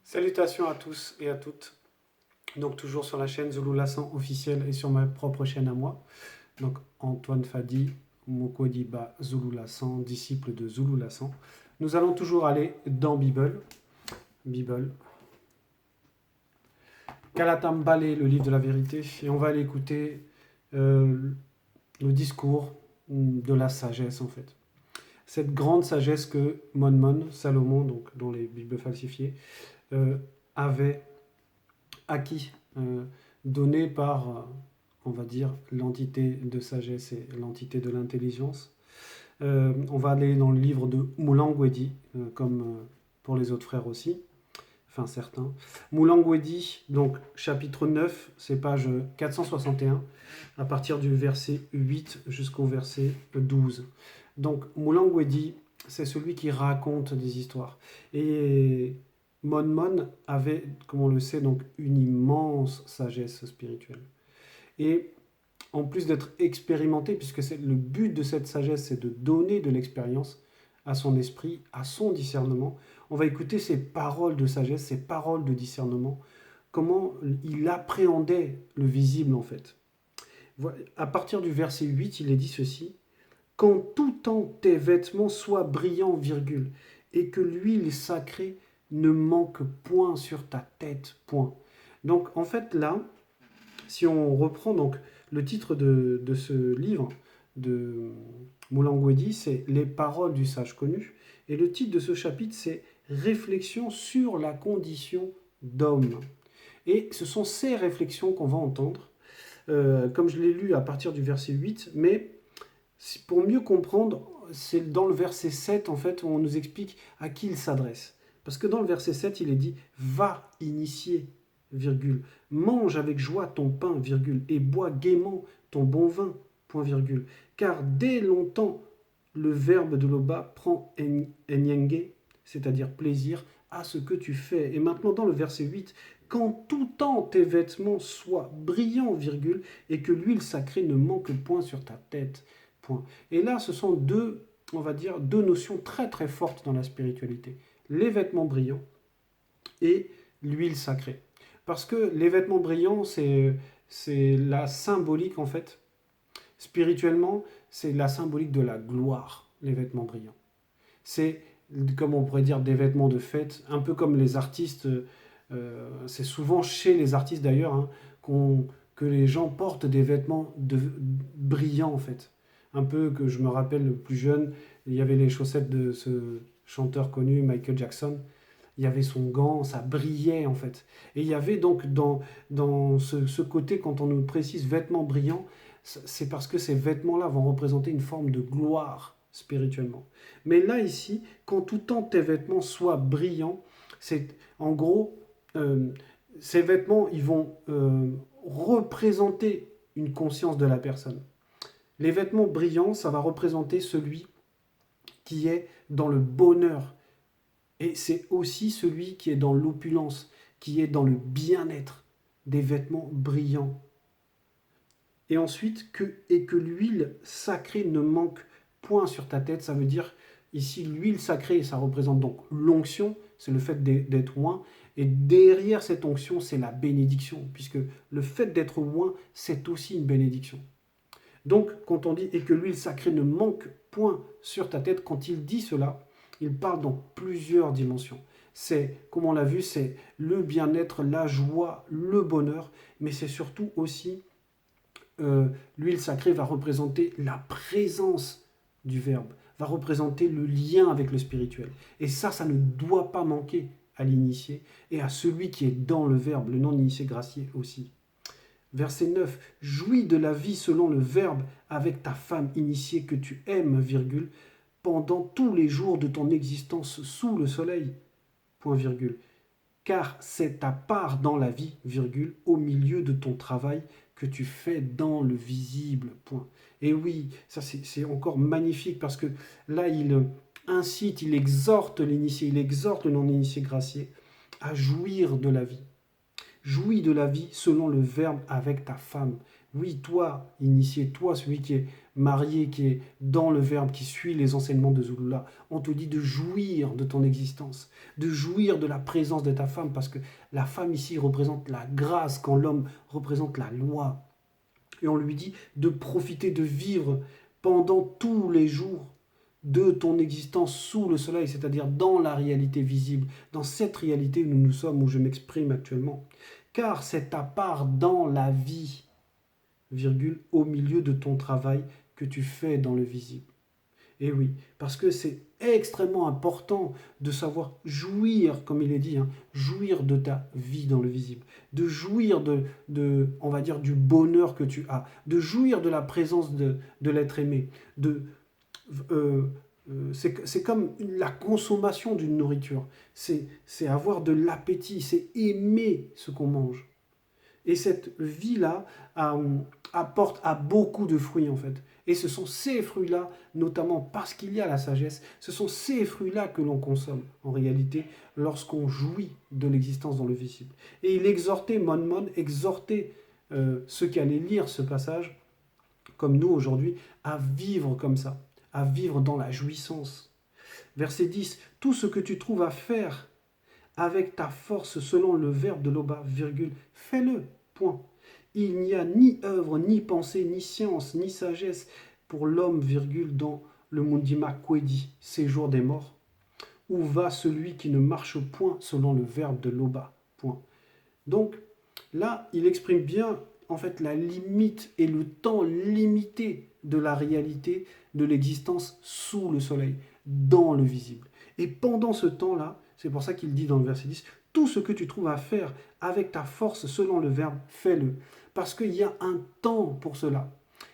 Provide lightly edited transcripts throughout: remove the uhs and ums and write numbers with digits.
Salutations à tous et à toutes. Donc toujours sur la chaîne Zulu Lassan officielle et sur ma propre chaîne à moi. Donc Antoine Fadi, Mokodiba Zulu Lassan, disciple de Zulu Lassan. Nous allons toujours aller dans Bible. Bible. Kalatam Balé, le livre de la vérité. Et on va aller écouter le discours de la sagesse en fait. Cette grande sagesse que Mon, Salomon, donc dans les Bibles falsifiées, avait acquis, donné par, on va dire, l'entité de sagesse et l'entité de l'intelligence. On va aller dans le livre de Moulangwedi, comme pour les autres frères aussi, enfin certains. Moulangwedi, donc chapitre 9, c'est page 461, à partir du verset 8 jusqu'au verset 12. Donc Moulangwedi, c'est celui qui raconte des histoires. Et Mon avait, comme on le sait, donc une immense sagesse spirituelle. Et en plus d'être expérimenté, puisque le but de cette sagesse, c'est de donner de l'expérience à son esprit, à son discernement, on va écouter ses paroles de sagesse, ses paroles de discernement, comment il appréhendait le visible en fait. À partir du verset 8, il est dit ceci: qu'en tout temps tes vêtements soient brillants, virgule, et que l'huile sacrée ne manque point sur ta tête, point. Donc en fait là, si on reprend donc le titre de ce livre de Moulangwedi, c'est Les paroles du sage connu, et le titre de ce chapitre c'est Réflexion sur la condition d'homme. Et ce sont ces réflexions qu'on va entendre, comme je l'ai lu à partir du verset 8, mais pour mieux comprendre, c'est dans le verset 7 en fait où on nous explique à qui il s'adresse. Parce que dans le verset 7, il est dit « Va initier, virgule, mange avec joie ton pain, virgule, et bois gaiement ton bon vin, point virgule. Car dès longtemps, le verbe de l'Oba prend enyenge, c'est-à-dire plaisir, à ce que tu fais. » Et maintenant dans le verset 8, « Qu'en tout temps tes vêtements soient brillants, virgule, et que l'huile sacrée ne manque point sur ta tête. » Point. Et là, ce sont on va dire, deux notions très très fortes dans la spiritualité. Les vêtements brillants et l'huile sacrée. Parce que les vêtements brillants, c'est la symbolique, en fait. Spirituellement, c'est la symbolique de la gloire, les vêtements brillants. C'est, comme on pourrait dire, des vêtements de fête, un peu comme les artistes. C'est souvent chez les artistes d'ailleurs, hein, que les gens portent des vêtements brillants, en fait. Un peu que je me rappelle, plus jeune, il y avait les chaussettes de ce chanteur connu, Michael Jackson. Il y avait son gant, ça brillait en fait. Et il y avait donc dans ce côté, quand on nous précise vêtements brillants, c'est parce que ces vêtements-là vont représenter une forme de gloire spirituellement. Mais là, ici, quand tout temps tes vêtements soient brillants, c'est en gros, ces vêtements, ils vont représenter une conscience de la personne. Les vêtements brillants, ça va représenter celui qui est dans le bonheur. Et c'est aussi celui qui est dans l'opulence, qui est dans le bien-être. Des vêtements brillants. Et ensuite, que l'huile sacrée ne manque point sur ta tête, ça veut dire, ici, l'huile sacrée, ça représente donc l'onction, c'est le fait d'être oint. Et derrière cette onction, c'est la bénédiction, puisque le fait d'être oint, c'est aussi une bénédiction. Donc, quand on dit « et que l'huile sacrée ne manque point sur ta tête », quand il dit cela, il parle dans plusieurs dimensions. C'est, comme on l'a vu, c'est le bien-être, la joie, le bonheur, mais c'est surtout aussi, l'huile sacrée va représenter la présence du Verbe, va représenter le lien avec le spirituel. Et ça ne doit pas manquer à l'initié et à celui qui est dans le Verbe, le non-initié gracié aussi. Verset 9, « Jouis de la vie selon le Verbe avec ta femme initiée que tu aimes, virgule, pendant tous les jours de ton existence sous le soleil, point virgule. Car c'est ta part dans la vie, virgule, au milieu de ton travail que tu fais dans le visible, point. » Et oui, ça c'est encore magnifique parce que là il incite, il exhorte l'initié, il exhorte le non-initié gracié à jouir de la vie. Jouis de la vie selon le Verbe avec ta femme. Oui, toi, initié, toi, celui qui est marié, qui est dans le Verbe, qui suit les enseignements de Zulula, on te dit de jouir de ton existence, de jouir de la présence de ta femme, parce que la femme ici représente la grâce quand l'homme représente la loi. Et on lui dit de profiter, de vivre pendant tous les jours de ton existence sous le soleil, c'est-à-dire dans la réalité visible, dans cette réalité où nous sommes, où je m'exprime actuellement. Car c'est ta part dans la vie, virgule, au milieu de ton travail que tu fais dans le visible. Et oui, parce que c'est extrêmement important de savoir jouir, comme il est dit, hein, jouir de ta vie dans le visible, de jouir on va dire, du bonheur que tu as, de jouir de la présence de l'être aimé. Euh, c'est comme la consommation d'une nourriture, c'est avoir de l'appétit, c'est aimer ce qu'on mange. Et cette vie-là apporte à beaucoup de fruits en fait. Et ce sont ces fruits-là, notamment parce qu'il y a la sagesse, ce sont ces fruits-là que l'on consomme en réalité lorsqu'on jouit de l'existence dans le visible. Et il exhortait, Mon exhortait ceux qui allaient lire ce passage, comme nous aujourd'hui, à vivre comme ça, à vivre dans la jouissance. Verset 10, tout ce que tu trouves à faire avec ta force selon le verbe de l'Oba, virgule, fais-le, point. Il n'y a ni œuvre, ni pensée, ni science, ni sagesse pour l'homme, virgule, dans le Mundima Kwedi, séjour des morts. Où va celui qui ne marche point selon le verbe de l'Oba, point. Donc, là, il exprime bien, en fait, la limite et le temps limité de la réalité de l'existence sous le soleil, dans le visible. Et pendant ce temps-là, c'est pour ça qu'il dit dans le verset 10, tout ce que tu trouves à faire avec ta force selon le verbe, fais-le. Parce qu'il y a un temps pour cela.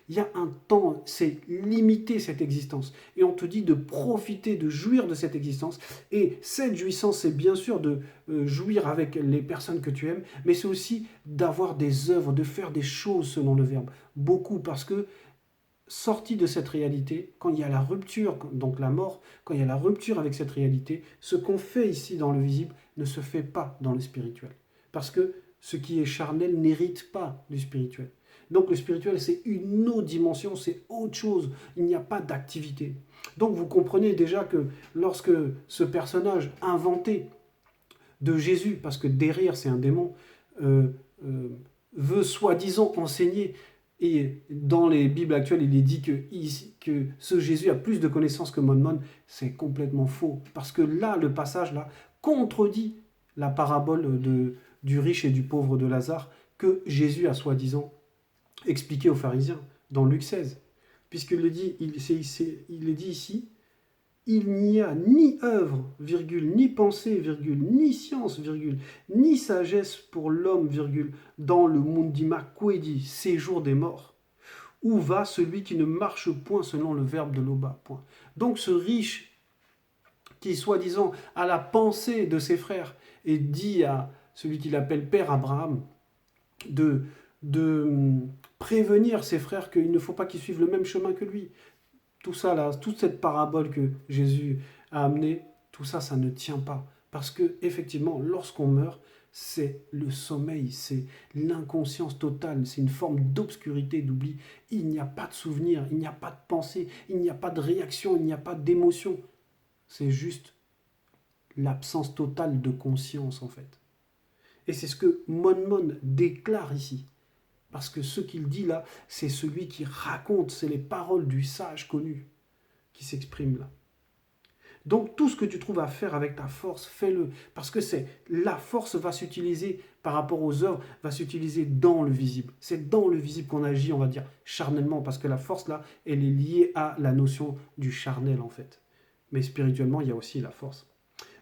Il y a un temps, c'est limité cette existence. Et on te dit de profiter, de jouir de cette existence. Et cette jouissance, c'est bien sûr de jouir avec les personnes que tu aimes, mais c'est aussi d'avoir des œuvres, de faire des choses selon le verbe. Beaucoup, parce que sorti de cette réalité, quand il y a la rupture, donc la mort, quand il y a la rupture avec cette réalité, ce qu'on fait ici dans le visible ne se fait pas dans le spirituel. Parce que ce qui est charnel n'hérite pas du spirituel. Donc le spirituel, c'est une autre dimension, c'est autre chose. Il n'y a pas d'activité. Donc vous comprenez déjà que lorsque ce personnage inventé de Jésus, parce que derrière c'est un démon, euh, veut soi-disant enseigner. Et dans les Bibles actuelles, il est dit que ce Jésus a plus de connaissances que Mon. C'est complètement faux. Parce que là, le passage là contredit la parabole du riche et du pauvre de Lazare que Jésus a soi-disant expliqué aux pharisiens dans Luc 16. Puisqu'il le dit, il est dit ici, il n'y a ni œuvre, virgule, ni pensée, virgule, ni science, virgule, ni sagesse pour l'homme, virgule, dans le Mundima Kwedi, séjour des morts. Où va celui qui ne marche point selon le verbe de l'Oba, point. Donc ce riche qui, soi-disant, a la pensée de ses frères et dit à celui qu'il appelle Père Abraham de prévenir ses frères qu'il ne faut pas qu'ils suivent le même chemin que lui. Tout ça, là, toute cette parabole que Jésus a amenée, tout ça, ça ne tient pas. Parce que, effectivement, lorsqu'on meurt, c'est le sommeil, c'est l'inconscience totale, c'est une forme d'obscurité, d'oubli. Il n'y a pas de souvenir, il n'y a pas de pensée, il n'y a pas de réaction, il n'y a pas d'émotion. C'est juste l'absence totale de conscience, en fait. Et c'est ce que Mon déclare ici. Parce que ce qu'il dit là, c'est celui qui raconte, c'est les paroles du sage connu qui s'expriment là. Donc tout ce que tu trouves à faire avec ta force, fais-le. Parce que la force va s'utiliser par rapport aux œuvres, va s'utiliser dans le visible. C'est dans le visible qu'on agit, on va dire, charnellement. Parce que la force là, elle est liée à la notion du charnel en fait. Mais spirituellement, il y a aussi la force.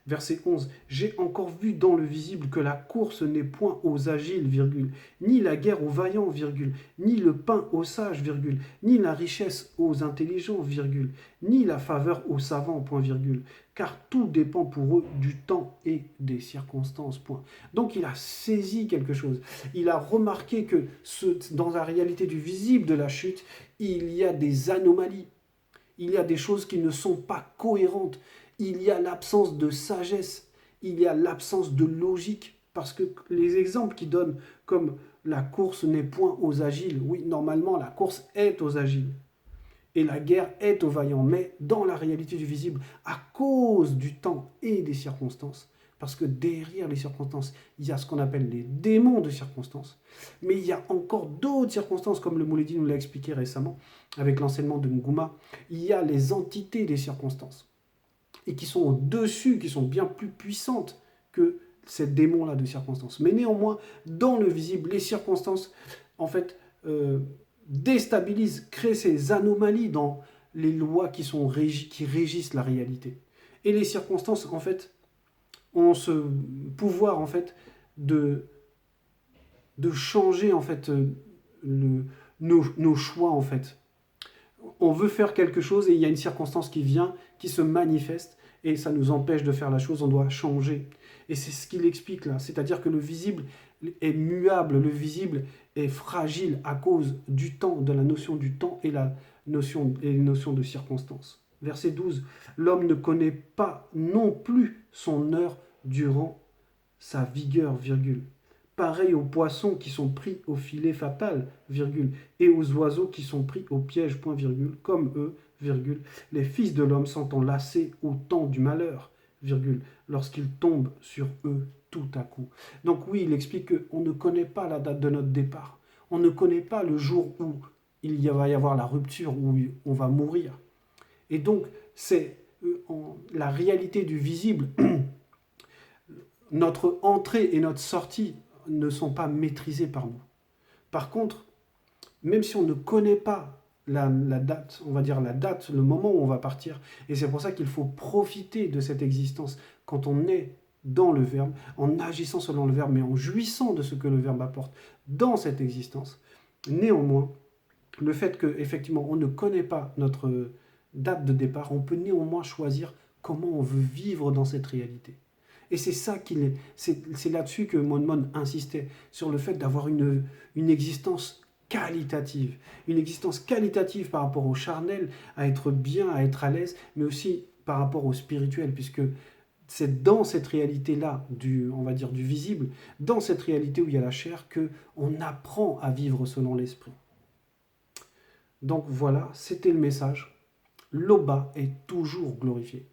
Verset 11. J'ai encore vu dans le visible que la course n'est point aux agiles, virgule, ni la guerre aux vaillants, virgule, ni le pain aux sages, virgule, ni la richesse aux intelligents, virgule, ni la faveur aux savants, point virgule, car tout dépend pour eux du temps et des circonstances, point. Donc il a saisi quelque chose. Il a remarqué que dans la réalité du visible de la chute, il y a des anomalies. Il y a des choses qui ne sont pas cohérentes. Il y a l'absence de sagesse, il y a l'absence de logique, parce que les exemples qu'il donne, comme la course n'est point aux agiles. Oui, normalement, la course est aux agiles. Et la guerre est aux vaillants. Mais dans la réalité du visible, à cause du temps et des circonstances, parce que derrière les circonstances, il y a ce qu'on appelle les démons de circonstances. Mais il y a encore d'autres circonstances, comme le Mouledi nous l'a expliqué récemment, avec l'enseignement de Ngouma. Il y a les entités des circonstances. Et qui sont au-dessus, qui sont bien plus puissantes que ces démons-là de circonstances. Mais néanmoins, dans le visible, les circonstances, en fait, déstabilisent, créent ces anomalies dans les lois qui régissent la réalité. Et les circonstances, en fait, ont ce pouvoir, en fait, de changer, en fait, nos choix, en fait. On veut faire quelque chose et il y a une circonstance qui vient, qui se manifeste, et ça nous empêche de faire la chose, on doit changer. Et c'est ce qu'il explique là, c'est-à-dire que le visible est muable, le visible est fragile à cause du temps, de la notion du temps et les notions de circonstance. Verset 12, l'homme ne connaît pas non plus son heure durant sa vigueur, virgule. Pareil aux poissons qui sont pris au filet fatal, virgule, et aux oiseaux qui sont pris au piège, point, virgule, comme eux, virgule, les fils de l'homme s'entendent lassés au temps du malheur, virgule, lorsqu'ils tombent sur eux tout à coup. Donc oui, il explique qu'on ne connaît pas la date de notre départ. On ne connaît pas le jour où va y avoir la rupture, où on va mourir. Et donc, c'est la réalité du visible. Notre entrée et notre sortie ne sont pas maîtrisées par nous. Par contre, même si on ne connaît pas la date, on va dire la date, le moment où on va partir, et c'est pour ça qu'il faut profiter de cette existence quand on est dans le Verbe, en agissant selon le Verbe, mais en jouissant de ce que le Verbe apporte dans cette existence. Néanmoins, le fait qu'effectivement on ne connaît pas notre date de départ, on peut néanmoins choisir comment on veut vivre dans cette réalité. Et c'est ça c'est là-dessus que Mon insistait, sur le fait d'avoir une existence qualitative. Une existence qualitative par rapport au charnel, à être bien, à être à l'aise, mais aussi par rapport au spirituel, puisque c'est dans cette réalité-là, on va dire du visible, dans cette réalité où il y a la chair, qu'on apprend à vivre selon l'esprit. Donc voilà, c'était le message. L'Oba est toujours glorifié.